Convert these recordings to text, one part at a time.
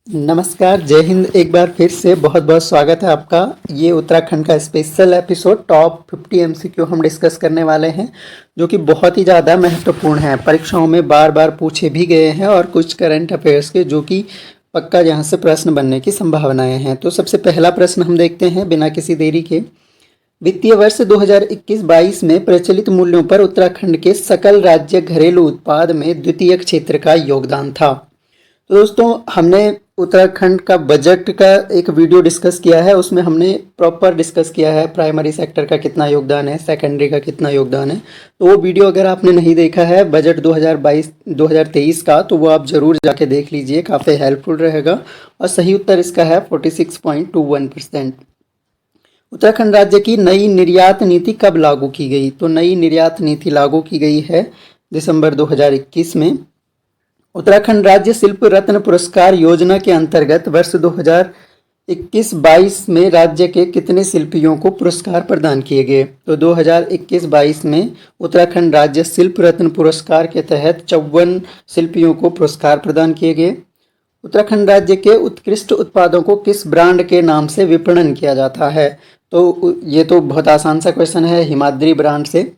नमस्कार, जय हिंद। एक बार फिर से बहुत बहुत स्वागत है आपका। ये उत्तराखंड का स्पेशल एपिसोड टॉप 50 एमसीक्यू हम डिस्कस करने वाले हैं, जो कि बहुत ही ज़्यादा महत्वपूर्ण है। परीक्षाओं में बार बार पूछे भी गए हैं और कुछ करंट अफेयर्स के जो कि पक्का यहाँ से प्रश्न बनने की संभावनाएं हैं। तो सबसे पहला प्रश्न हम देखते हैं बिना किसी देरी के। वित्तीय वर्ष 2021-22 में प्रचलित मूल्यों पर उत्तराखंड के सकल राज्य घरेलू उत्पाद में द्वितीय क्षेत्र का योगदान था। तो दोस्तों, हमने उत्तराखंड का बजट का एक वीडियो डिस्कस किया है। उसमें हमने प्रॉपर डिस्कस किया है प्राइमरी सेक्टर का कितना योगदान है, सेकेंडरी का कितना योगदान है। तो वो वीडियो अगर आपने नहीं देखा है बजट 2022-2023 का, तो वो आप ज़रूर जाके देख लीजिए, काफ़ी हेल्पफुल रहेगा। और सही उत्तर इसका है 46.21%। उत्तराखंड राज्य की नई निर्यात नीति कब लागू की गई? तो नई निर्यात नीति लागू की गई है दिसंबर 2021 में। उत्तराखंड राज्य शिल्प रत्न पुरस्कार योजना के अंतर्गत वर्ष 2021-22 में राज्य के कितने शिल्पियों को पुरस्कार प्रदान किए गए? तो 2021-22 में उत्तराखंड राज्य शिल्प रत्न पुरस्कार के तहत 54 शिल्पियों को पुरस्कार प्रदान किए गए। उत्तराखंड राज्य के उत्कृष्ट उत्पादों को किस ब्रांड के नाम से विपणन किया जाता है? तो ये तो बहुत आसान सा क्वेश्चन है, हिमाद्री ब्रांड से।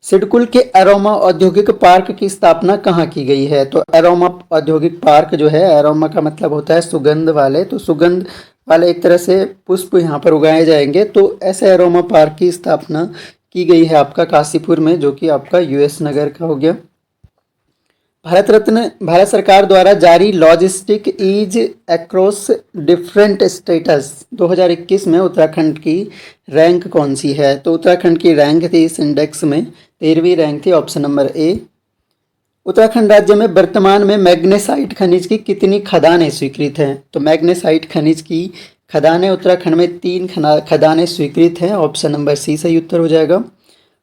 सिडकुल के एरोमा औद्योगिक पार्क की स्थापना कहाँ की गई है? तो एरोमा औद्योगिक पार्क जो है, एरोमा का मतलब होता है सुगंध वाले, तो सुगंध वाले एक तरह से पुष्प यहाँ पर उगाए जाएंगे। तो ऐसे एरोमा पार्क की स्थापना की गई है आपका काशीपुर में, जो कि आपका यूएस नगर का हो गया। भारत रत्न भारत सरकार द्वारा जारी logistic ease across different states 2021 में उत्तराखंड की रैंक कौन सी है? तो उत्तराखंड की रैंक थी इस इंडेक्स में 13वीं रैंक थी, ऑप्शन नंबर ए। उत्तराखंड राज्य में वर्तमान में मैग्नेसाइट खनिज की कितनी खदानें स्वीकृत हैं? तो मैग्नेसाइट खनिज की खदानें उत्तराखंड में 3 खदानें स्वीकृत हैं, ऑप्शन नंबर सी सही उत्तर हो जाएगा।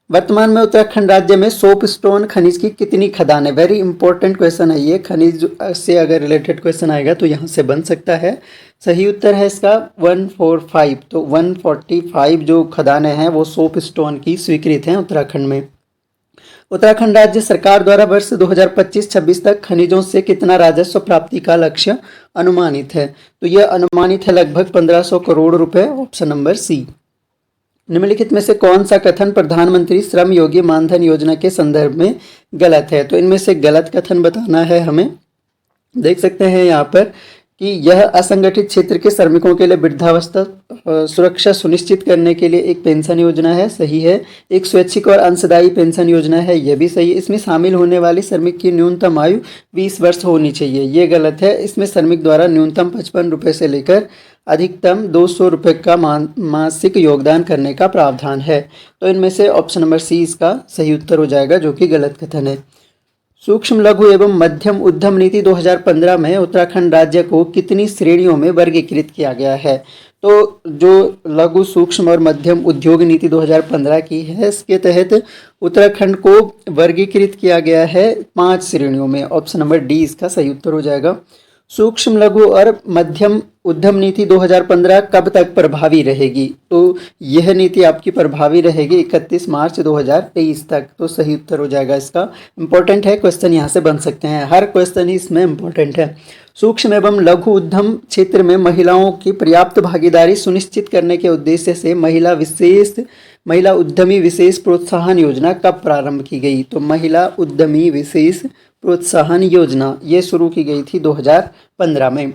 वर्तमान में उत्तराखंड राज्य में सोप स्टोन खनिज की कितनी खदानें? वेरी इंपॉर्टेंट क्वेश्चन है ये, खनिज से अगर रिलेटेड क्वेश्चन आएगा तो यहाँ से बन सकता है। सही उत्तर है इसका 145। तो 145 जो खदानें हैं वो सोप स्टोन की स्वीकृत हैं उत्तराखंड में। उत्तराखंड राज्य सरकार द्वारा वर्ष 2025-26 तक खनिजों से कितना राजस्व प्राप्ति का लक्ष्य अनुमानित है? तो यह अनुमानित है लगभग 1500 करोड़ रुपए, ऑप्शन नंबर सी। निम्नलिखित में से कौन सा कथन प्रधानमंत्री श्रम योगी मानधन योजना के संदर्भ में गलत है? तो इनमें से गलत कथन बताना है हमें। देख सकते हैं यहाँ पर कि यह असंगठित क्षेत्र के श्रमिकों के लिए वृद्धावस्था सुरक्षा सुनिश्चित करने के लिए एक पेंशन योजना है, सही है। एक स्वैच्छिक और अंशदायी पेंशन योजना है, यह भी सही है। इसमें शामिल होने वाले श्रमिक की न्यूनतम आयु 20 वर्ष होनी चाहिए, ये गलत है। इसमें श्रमिक द्वारा न्यूनतम 55 रुपये से लेकर अधिकतम 200 रुपये का मासिक योगदान करने का प्रावधान है। तो इनमें से ऑप्शन नंबर सी इसका सही उत्तर हो जाएगा, जो कि गलत कथन है। सूक्ष्म लघु एवं मध्यम उद्यम नीति 2015 में उत्तराखंड राज्य को कितनी श्रेणियों में वर्गीकृत किया गया है? तो जो लघु सूक्ष्म और मध्यम उद्योग नीति 2015 की है, इसके तहत उत्तराखंड को वर्गीकृत किया गया है 5 श्रेणियों में, ऑप्शन नंबर डी इसका सही उत्तर हो जाएगा। सूक्ष्म लघु और मध्यम उद्यम नीति 2015 कब तक प्रभावी रहेगी? तो यह नीति आपकी प्रभावी रहेगी 31 मार्च 2023 तक। तो सही उत्तर हो जाएगा इसका। इंपॉर्टेंट है, क्वेश्चन यहाँ से बन सकते हैं, हर क्वेश्चन ही इसमें इंपॉर्टेंट है। सूक्ष्म एवं लघु उद्यम क्षेत्र में महिलाओं की पर्याप्त भागीदारी सुनिश्चित करने के उद्देश्य से महिला उद्यमी विशेष प्रोत्साहन योजना कब प्रारंभ की गई? तो महिला उद्यमी विशेष प्रोत्साहन योजना ये शुरू की गई थी 2015 में।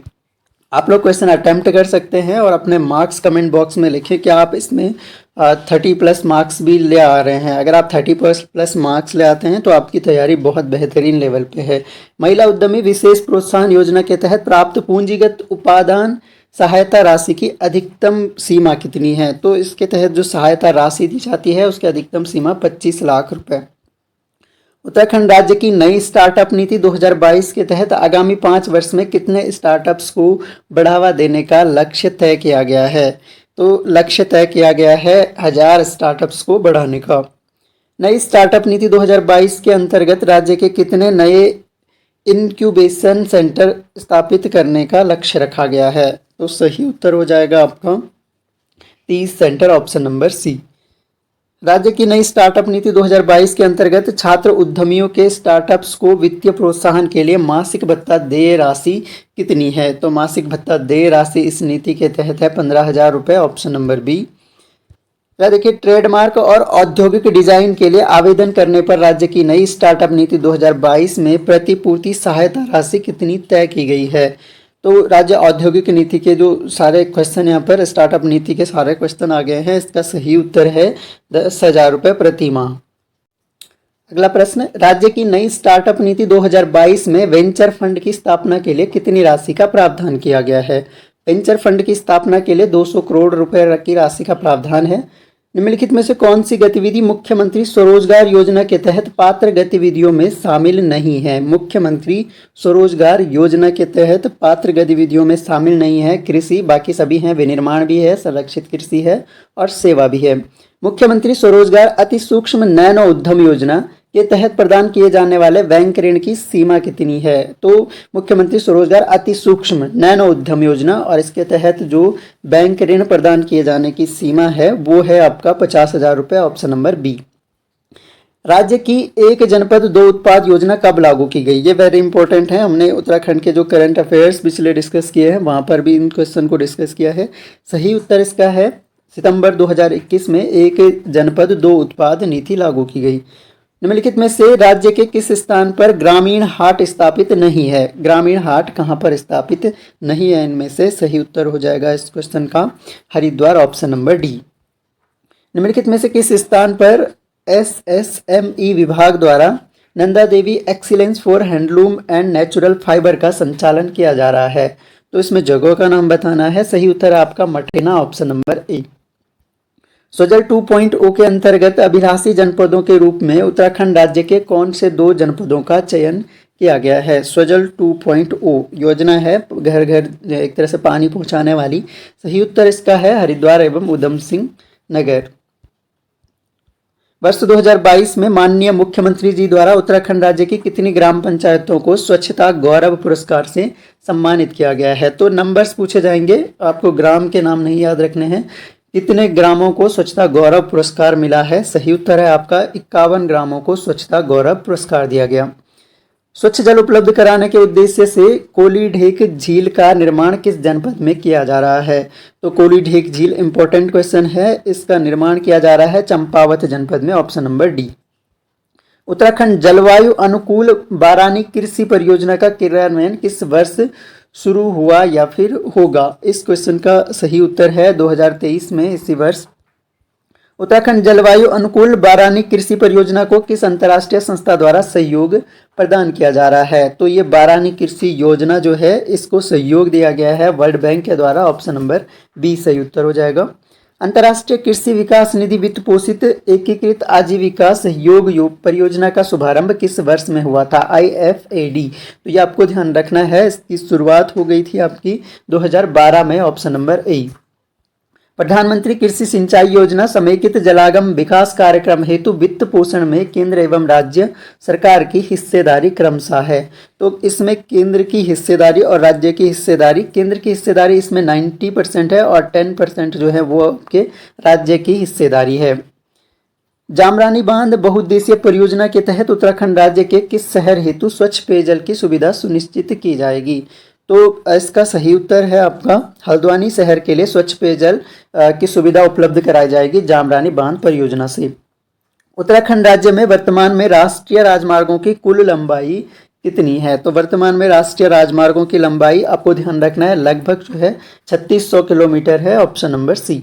आप लोग क्वेश्चन अटेम्प्ट कर सकते हैं और अपने मार्क्स कमेंट बॉक्स में लिखें कि आप इसमें 30+ मार्क्स भी ले आ रहे हैं। अगर आप 30+ मार्क्स ले आते हैं तो आपकी तैयारी बहुत बेहतरीन लेवल पे है। महिला उद्यमी विशेष प्रोत्साहन योजना के तहत प्राप्त पूंजीगत उपादान सहायता राशि की अधिकतम सीमा कितनी है? तो इसके तहत जो सहायता राशि दी जाती है उसकी अधिकतम सीमा 25 लाख रुपए। उत्तराखंड राज्य की नई स्टार्टअप नीति 2022 के तहत आगामी 5 वर्ष में कितने स्टार्टअप्स को बढ़ावा देने का लक्ष्य तय किया गया है? तो लक्ष्य तय किया गया है 1000 स्टार्टअप्स को बढ़ाने का। नई स्टार्टअप नीति 2022 के अंतर्गत राज्य के कितने नए इंक्यूबेशन सेंटर स्थापित करने का लक्ष्य रखा गया है? तो सही उत्तर हो जाएगा आपका 30 सेंटर, ऑप्शन नंबर सी। राज्य की नई स्टार्टअप नीति 2022 के अंतर्गत छात्र उद्यमियों के स्टार्टअप्स को वित्तीय प्रोत्साहन के लिए मासिक भत्ता देय राशि कितनी है? तो मासिक भत्ता देय राशि इस नीति के तहत है 15,000 रुपये, ऑप्शन नंबर बी। या देखिए, ट्रेडमार्क और औद्योगिक डिजाइन के लिए आवेदन करने पर राज्य की नई स्टार्टअप नीति 2022 में प्रतिपूर्ति सहायता राशि कितनी तय की गई है? तो राज्य औद्योगिक नीति के जो सारे क्वेश्चन यहाँ पर स्टार्टअप नीति के सारे क्वेश्चन आ गए हैं। इसका सही उत्तर है 10,000 रुपये प्रति माह। अगला प्रश्न, राज्य की नई स्टार्टअप नीति 2022 में वेंचर फंड की स्थापना के लिए कितनी राशि का प्रावधान किया गया है? वेंचर फंड की स्थापना के लिए 200 करोड़ रुपए की राशि का प्रावधान है। निम्नलिखित में से कौन सी गतिविधि मुख्यमंत्री स्वरोजगार योजना के तहत पात्र गतिविधियों में शामिल नहीं है? मुख्यमंत्री स्वरोजगार योजना के तहत पात्र गतिविधियों में शामिल नहीं है कृषि, बाकी सभी हैं। विनिर्माण भी है, संरक्षित कृषि है और सेवा भी है। मुख्यमंत्री स्वरोजगार अति सूक्ष्म नैनो उद्यम योजना के तहत प्रदान किए जाने वाले बैंक ऋण की सीमा कितनी है? तो मुख्यमंत्री स्वरोजगार अति सूक्ष्म नैनो उद्यम योजना और इसके तहत जो बैंक ऋण प्रदान किए जाने की सीमा है वो है आपका 50,000 रुपये, ऑप्शन नंबर बी। राज्य की एक जनपद दो उत्पाद योजना कब लागू की गई? ये वेरी इंपॉर्टेंट है। हमने उत्तराखंड के जो करंट अफेयर्स पिछले डिस्कस किए हैं वहां पर भी इन क्वेश्चन को डिस्कस किया है। सही उत्तर इसका है सितंबर 2021 में एक जनपद दो उत्पाद नीति लागू की गई। निम्नलिखित में से राज्य के किस स्थान पर ग्रामीण हाट स्थापित नहीं है? ग्रामीण हाट कहाँ पर स्थापित नहीं है? इनमें से सही उत्तर हो जाएगा इस क्वेश्चन का हरिद्वार, ऑप्शन नंबर डी। निम्नलिखित में से किस स्थान पर SSME विभाग द्वारा Nanda Devi excellence for handloom and natural fibre का संचालन किया जा रहा है? तो इसमें जगह का नाम बताना है। सही उत्तर है आपका मठेना, ऑप्शन नंबर ए। स्वजल 2.0 के अंतर्गत अभिलाषी जनपदों के रूप में उत्तराखंड राज्य के कौन से दो जनपदों का चयन किया गया है? स्वजल 2.0 योजना है घर घर एक तरह से पानी पहुंचाने वाली। सही उत्तर इसका है हरिद्वार एवं उधम सिंह नगर। वर्ष 2022 में माननीय मुख्यमंत्री जी द्वारा उत्तराखंड राज्य की कितनी ग्राम पंचायतों को स्वच्छता गौरव पुरस्कार से सम्मानित किया गया है? तो नंबर्स पूछे जाएंगे, आपको ग्राम के नाम नहीं याद रखने हैं। कितने ग्रामों को स्वच्छता गौरव पुरस्कार मिला है? सही उत्तर है आपका 51 ग्रामों को स्वच्छता गौरव पुरस्कार दिया गया। स्वच्छ जल उपलब्ध कराने के उद्देश्य से कोली ढेक झील का निर्माण किस जनपद में किया जा रहा है? तो कोली ढेक झील इंपॉर्टेंट क्वेश्चन है। इसका निर्माण किया जा रहा है चंपावत जनपद में, ऑप्शन नंबर डी। उत्तराखंड जलवायु अनुकूल बारानी कृषि परियोजना का क्रियान्वयन किस वर्ष शुरू हुआ या फिर होगा? इस क्वेश्चन का सही उत्तर है 2023 में, इसी वर्ष। उत्तराखंड जलवायु अनुकूल बारानी कृषि परियोजना को किस अंतर्राष्ट्रीय संस्था द्वारा सहयोग प्रदान किया जा रहा है? तो ये बारानी कृषि योजना जो है इसको सहयोग दिया गया है वर्ल्ड बैंक के द्वारा, ऑप्शन नंबर बी सही उत्तर हो जाएगा। अंतर्राष्ट्रीय कृषि विकास निधि वित्त पोषित एकीकृत आजीविका सहयोग परियोजना का शुभारंभ किस वर्ष में हुआ था? IFAD। तो ये आपको ध्यान रखना है, इसकी शुरुआत हो गई थी आपकी 2012 में, ऑप्शन नंबर ए। प्रधानमंत्री कृषि सिंचाई योजना समेकित जलागम विकास कार्यक्रम हेतु वित्त पोषण में केंद्र एवं राज्य सरकार की हिस्सेदारी क्रमशः है? तो इसमें केंद्र की हिस्सेदारी और राज्य की हिस्सेदारी, केंद्र की हिस्सेदारी इसमें 90% है और 10% जो है वो आपके राज्य की हिस्सेदारी है। जामरानी बांध बहुउद्देशीय परियोजना के तहत उत्तराखंड राज्य के किस शहर हेतु स्वच्छ पेयजल की सुविधा सुनिश्चित की जाएगी? तो इसका सही उत्तर है आपका हल्द्वानी शहर के लिए स्वच्छ पेयजल की सुविधा उपलब्ध कराई जाएगी जामरानी बांध परियोजना से। उत्तराखंड राज्य में वर्तमान में राष्ट्रीय राजमार्गों की कुल लंबाई कितनी है? तो वर्तमान में राष्ट्रीय राजमार्गों की लंबाई आपको ध्यान रखना है लगभग जो है 3600 किलोमीटर है, ऑप्शन नंबर सी।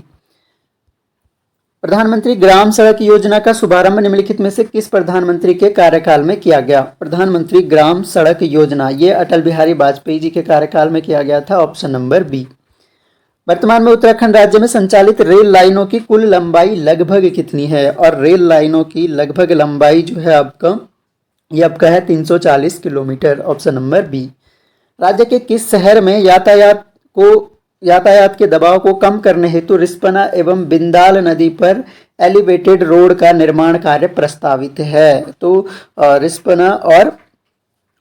प्रधानमंत्री ग्राम सड़क योजना का शुभारंभ निम्नलिखित में से किस प्रधानमंत्री के कार्यकाल में किया गया? प्रधानमंत्री ग्राम सड़क योजना ये अटल बिहारी वाजपेयी जी के कार्यकाल में किया गया था, ऑप्शन नंबर बी। वर्तमान में उत्तराखंड राज्य में संचालित रेल लाइनों की कुल लंबाई लगभग कितनी है? और रेल लाइनों की लगभग लंबाई जो है आपका है 340 किलोमीटर, ऑप्शन नंबर बी। राज्य के किस शहर में यातायात के दबाव को कम करने हेतु रिस्पना एवं बिंदाल नदी पर एलिवेटेड रोड का निर्माण कार्य प्रस्तावित है? तो रिस्पना और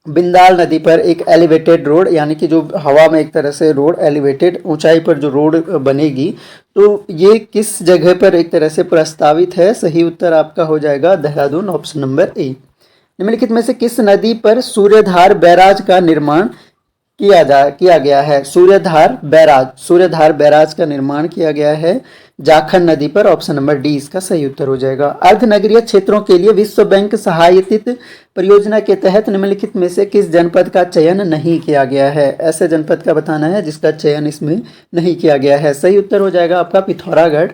बिंदाल नदी पर एक एलिवेटेड रोड, यानी कि जो हवा में एक तरह से रोड एलिवेटेड ऊंचाई पर जो रोड बनेगी, तो ये किस जगह पर एक तरह से प्रस्तावित है? सही उत्तर आपका हो जाएगा देहरादून, ऑप्शन नंबर ए। निम्नलिखित में से किस नदी पर सूर्यधार बैराज का निर्माण किया गया है? सूर्यधार बैराज का निर्माण किया गया है जाखन नदी पर, ऑप्शन नंबर डी इसका सही उत्तर हो जाएगा। अर्धनगरीय क्षेत्रों के लिए विश्व बैंक सहायतित परियोजना के तहत निम्नलिखित में से किस जनपद का चयन नहीं किया गया है? ऐसे जनपद का बताना है जिसका चयन इसमें नहीं किया गया है। सही उत्तर हो जाएगा आपका पिथौरागढ़।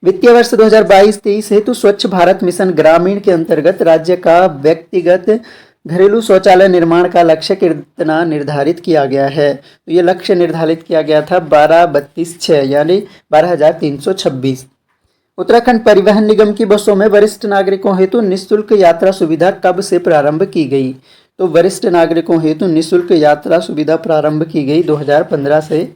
वित्तीय वर्ष 2022-23 हेतु स्वच्छ भारत मिशन ग्रामीण के अंतर्गत राज्य का व्यक्तिगत घरेलू शौचालय निर्माण का लक्ष्य कितना निर्धारित किया गया है? तो ये लक्ष्य निर्धारित किया गया था 12,32,6 यानी 12,326। उत्तराखंड परिवहन निगम की बसों में वरिष्ठ नागरिकों हेतु निःशुल्क यात्रा सुविधा कब से प्रारंभ की गई? तो वरिष्ठ नागरिकों हेतु निःशुल्क यात्रा सुविधा प्रारंभ की गई 2015 से।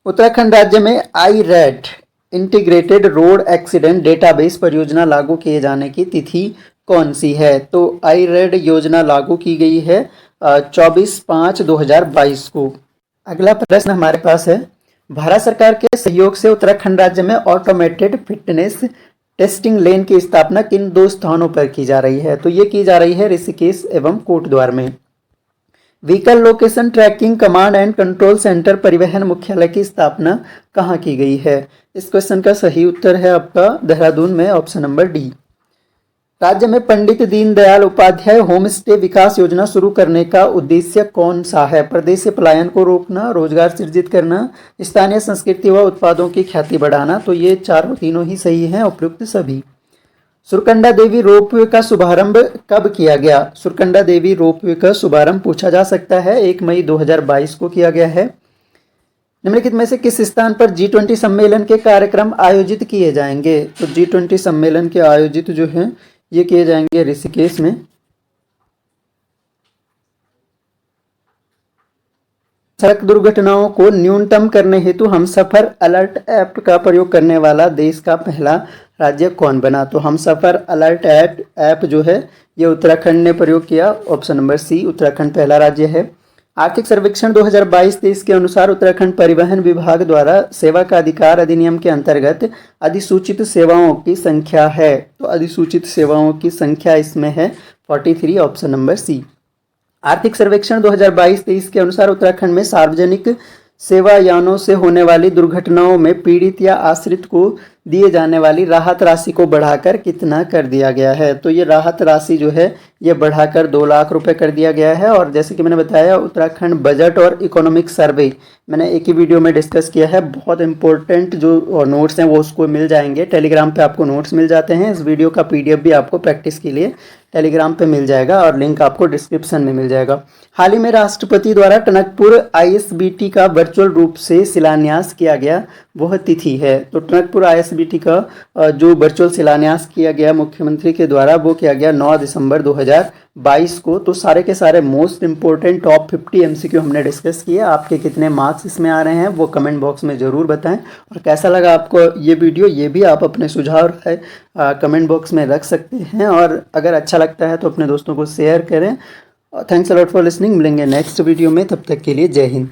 उत्तराखंड राज्य में IRAD integrated road accident database परियोजना लागू किए जाने की तिथि कौन सी है? तो IRAD योजना लागू की गई है 24/5/2022 को। अगला प्रश्न हमारे पास है, भारत सरकार के सहयोग से उत्तराखंड राज्य में ऑटोमेटेड फिटनेस टेस्टिंग लेन की स्थापना किन 2 स्थानों पर की जा रही है? तो ये की जा रही है ऋषिकेश एवं कोटद्वार में। Vehicle location tracking command and control centre परिवहन मुख्यालय की स्थापना कहाँ की गई है? इस क्वेश्चन का सही उत्तर है आपका देहरादून में, ऑप्शन नंबर डी। राज्य में पंडित दीनदयाल उपाध्याय होम स्टे विकास योजना शुरू करने का उद्देश्य कौन सा है? प्रदेश से पलायन को रोकना, रोजगार सृजित करना, स्थानीय संस्कृति व उत्पादों की ख्याति बढ़ाना। तो ये तीनों ही सही हैं, उपयुक्त सभी। सुरकंडा देवी रोपवे का शुभारंभ कब किया गया? सुरकंडा देवी रोपवे का शुभारंभ पूछा जा सकता है, 1 मई 2022 को किया गया है। निम्नलिखित में से किस स्थान पर G20 सम्मेलन के कार्यक्रम आयोजित किए जाएंगे? तो G20 सम्मेलन के आयोजित जो हैं ये किए जाएंगे ऋषिकेश में। सड़क दुर्घटनाओं को न्यूनतम करने हेतु हमसफर अलर्ट ऐप का प्रयोग करने वाला देश का पहला राज्य कौन बना? तो हमसफर अलर्ट ऐप जो है ये उत्तराखंड ने प्रयोग किया, ऑप्शन नंबर सी उत्तराखंड पहला राज्य है। आर्थिक सर्वेक्षण 2022-23 के अनुसार उत्तराखंड परिवहन विभाग द्वारा सेवा का अधिकार अधिनियम के अंतर्गत अधिसूचित सेवाओं की संख्या है। तो अधिसूचित सेवाओं की संख्या इसमें है 43, ऑप्शन नंबर सी। आर्थिक सर्वेक्षण 2022-23 के अनुसार उत्तराखंड में सार्वजनिक सेवायानों से होने वाली दुर्घटनाओं में पीड़ित या आश्रित को दिए जाने वाली राहत राशि को बढ़ाकर कितना कर दिया गया है? तो ये राहत राशि जो है ये बढ़ाकर 2 लाख रुपए कर दिया गया है। और जैसे कि मैंने बताया उत्तराखंड बजट और इकोनॉमिक सर्वे मैंने एक ही वीडियो में डिस्कस किया है। बहुत इंपॉर्टेंट जो नोट्स हैं वो उसको मिल जाएंगे, टेलीग्राम पे आपको नोट्स मिल जाते हैं। इस वीडियो का PDF भी आपको प्रैक्टिस के लिए टेलीग्राम पे मिल जाएगा और लिंक आपको डिस्क्रिप्शन में मिल जाएगा। हाल ही में राष्ट्रपति द्वारा टनकपुर ISBT का वर्चुअल रूप से शिलान्यास किया गया वह तिथि है। तो टनकपुर ISBT का जो वर्चुअल शिलान्यास किया गया मुख्यमंत्री के द्वारा वो किया गया 9 दिसंबर 2022 को। तो सारे के सारे मोस्ट इंपॉर्टेंट टॉप 50 MCQ हमने डिस्कस किए। आपके कितने मार्क्स इसमें आ रहे हैं वो कमेंट बॉक्स में ज़रूर बताएं। और कैसा लगा आपको ये वीडियो, ये भी आप अपने सुझाव है कमेंट बॉक्स में रख सकते हैं। और अगर अच्छा लगता है तो अपने दोस्तों को शेयर करें। Thanks a lot for listening. मिलेंगे नेक्स्ट वीडियो में, तब तक के लिए जय हिंद।